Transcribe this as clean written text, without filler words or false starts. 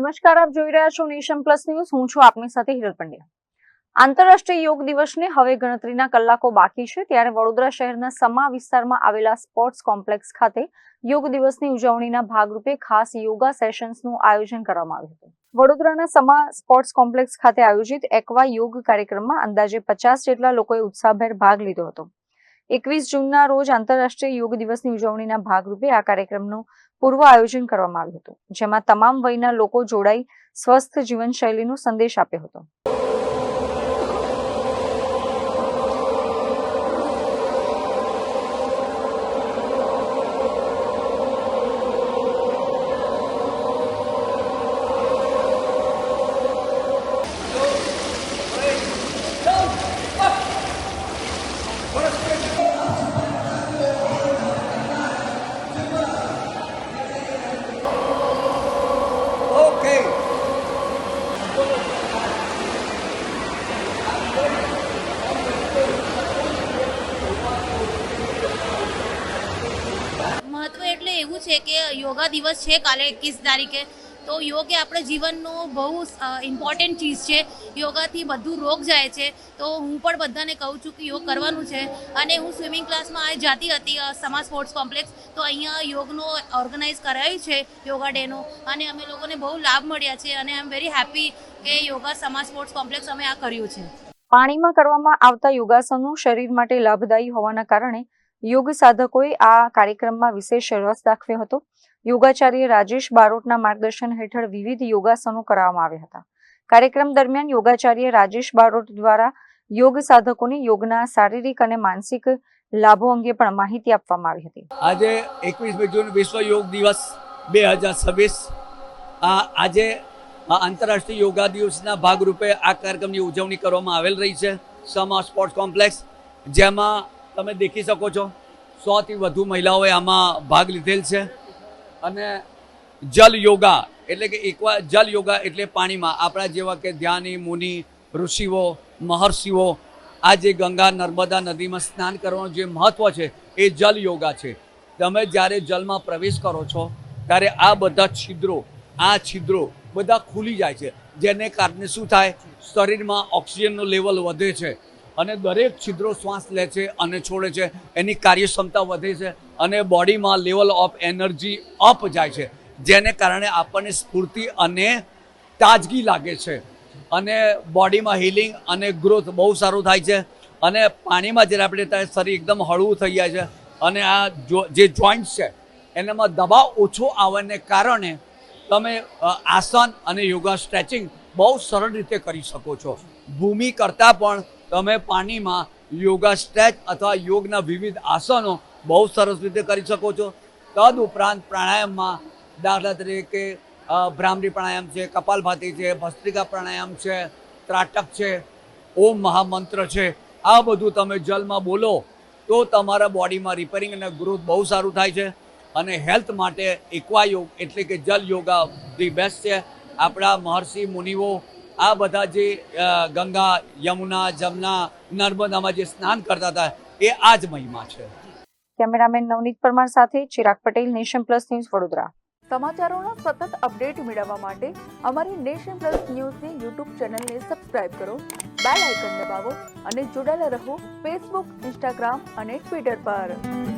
નમસ્કાર, આપ જોઈ રહ્યા છો નેશન પ્લસ ન્યૂઝ. હું છું આપની સાથે હિરલ પંડ્યા. આંતરરાષ્ટ્રીય યોગ દિવસને હવે ગણતરીના કલાકો બાકી છે, ત્યારે વડોદરા શહેરના સમા વિસ્તારમાં આવેલા સ્પોર્ટ્સ કોમ્પ્લેક્સ ખાતે યોગ દિવસની ઉજવણીના ભાગરૂપે ખાસ યોગા સેશન્સનું આયોજન કરવામાં આવ્યું હતું. વડોદરાના સમા સ્પોર્ટ્સ કોમ્પ્લેક્સ ખાતે આયોજિત એક્વા યોગ કાર્યક્રમમાં અંદાજે 50 જેટલા લોકોએ ઉત્સાહભેર ભાગ લીધો હતો. 21 જૂનના રોજ આંતરરાષ્ટ્રીય યોગ દિવસની ઉજવણીના ભાગરૂપે આ કાર્યક્રમનું પૂર્વ આયોજન કરવામાં આવ્યું હતું, જેમાં તમામ વયના લોકો જોડાઈ સ્વસ્થ જીવનશૈલીનો સંદેશ આપ્યો હતો. મહત્વ એટલે એવું છે કે યોગા દિવસ છે કાલે 21 તારીખે, તો યોગ એ આપણા જીવનનો બહુ ઇમ્પોર્ટન્ટ ચીજ છે. યોગાથી બધું રોગ જાય છે, તો હું પણ બધાને કહું છું કે યોગ કરવાનું છે. અને હું સ્વિમિંગ ક્લાસમાં જતી હતી સમા સ્પોર્ટ્સ કોમ્પ્લેક્સ, તો અહીંયા યોગનો ઓર્ગેનાઇઝ કરાયું છે યોગા ડેનો, અને અમે લોકોને બહુ લાભ મળ્યા છે. અને આઈ એમ વેરી હેપી કે યોગા સમા સ્પોર્ટ્સ કોમ્પ્લેક્સ અમે આ કર્યું છે. પાણીમાં કરવામાં આવતા યોગાસનો શરીર માટે લાભદાયી હોવાના કારણે યોગ સાધકોએ આ કાર્યક્રમમાં વિશેષ રસ દાખવ્યો હતો. યોગાચાર્ય રાજેશ બારોટના માર્ગદર્શન હેઠળ વિવિધ યોગાસનો કરાવવામાં આવ્યા હતા. કાર્યક્રમ દરમિયાન યોગાચાર્ય રાજેશ બારોટ દ્વારા યોગ સાધકોને યોગના શારીરિક અને માનસિક લાભો અંગે પણ માહિતી આપવામાં આવી હતી. આજે 21 જૂન વિશ્વ યોગ દિવસ 2026 આજે આંતરરાષ્ટ્રીય યોગા દિવસના ભાગરૂપે આ કાર્યક્રમની ઉજવણી કરવામાં આવેલ રહી છે સમા સ્પોર્ટ્સ કોમ્પ્લેક્સ, જેમાં તમે દેખી શકો છો 100 થી વધુ મહિલાઓએ આમાં ભાગ લીધેલ છે. અને જલ યોગા એટલે કે જલ યોગા એટલે પાણીમાં આપણા જેવા કે ધ્યાની, મુનિ, ઋષિઓ, મહર્ષિઓ આ જે ગંગા નર્મદા નદીમાં સ્નાન કરવાનું જે મહત્વ છે એ જલ યોગા છે. તમે જ્યારે જલમાં પ્રવેશ કરો છો ત્યારે આ બધા છિદ્રો બધા ખુલી જાય છે, જેને કારણે શું થાય, શરીરમાં ઓક્સિજનનું લેવલ વધે છે અને દરેક છિદ્રો શ્વાસ લે છે અને છોડે છે, એની કાર્યક્ષમતા વધે છે અને બોડીમાં લેવલ ઓફ એનર્જી અપ જાય છે, જેને કારણે આપણને સ્ફૂર્તિ અને તાજગી લાગે છે અને બોડીમાં હિલિંગ અને ગ્રોથ બહુ સારું થાય છે. અને પાણીમાં જ્યારે આપણે ત્યારે શરીર એકદમ હળવું થઈ જાય છે અને આ જે જોઈન્ટ્સ છે એનામાં દબાવ ઓછો આવવાને કારણે તમે આસન અને યોગા સ્ટ્રેચિંગ બહુ સરળ રીતે કરી શકો છો. ભૂમિ કરતાં પણ તમે પાણીમાં યોગા સ્ટ્રેચ અથવા યોગના વિવિધ આસનો બહુ સરસ રીતે કરી શકો છો. તદ ઉપરાંત પ્રાણાયામમાં દાખલા તરીકે ભ્રામરી પ્રાણાયામ છે, કપાલભાતિ છે, ભસ્ત્રિકા પ્રાણાયામ છે, ત્રાટક છે, ઓમ મહામંત્ર છે, આ બધું તમે જલમાં બોલો તો તમારા બોડીમાં રિપેરિંગ અને ગ્રોથ બહુ સારું થાય છે. અને હેલ્થ માટે એક્વા યોગ એટલે કે જલ યોગા ધી બેસ્ટ છે. આપણા મહર્ષિ મુનિઓ આ બધા જે ગંગા, યમુના, જમના, નર્મદામાં જે સ્નાન કરતા હતા એ આ જ મહિમા છે. કેમેરામેન નવનીત પરમાર સાથે Chirag Patel, nation plus news, Vadodara. સમાચારોના સતત અપડેટ મેળવવા માટે અમારી નેશન પ્લસ ન્યૂઝની યુટ્યુબ ચેનલને સબસ્ક્રાઇબ કરો, બેલ આઇકન દબાવો અને જોડાયેલા રહો ફેસબુક, ઇન્સ્ટાગ્રામ અને ટ્વિટર પર.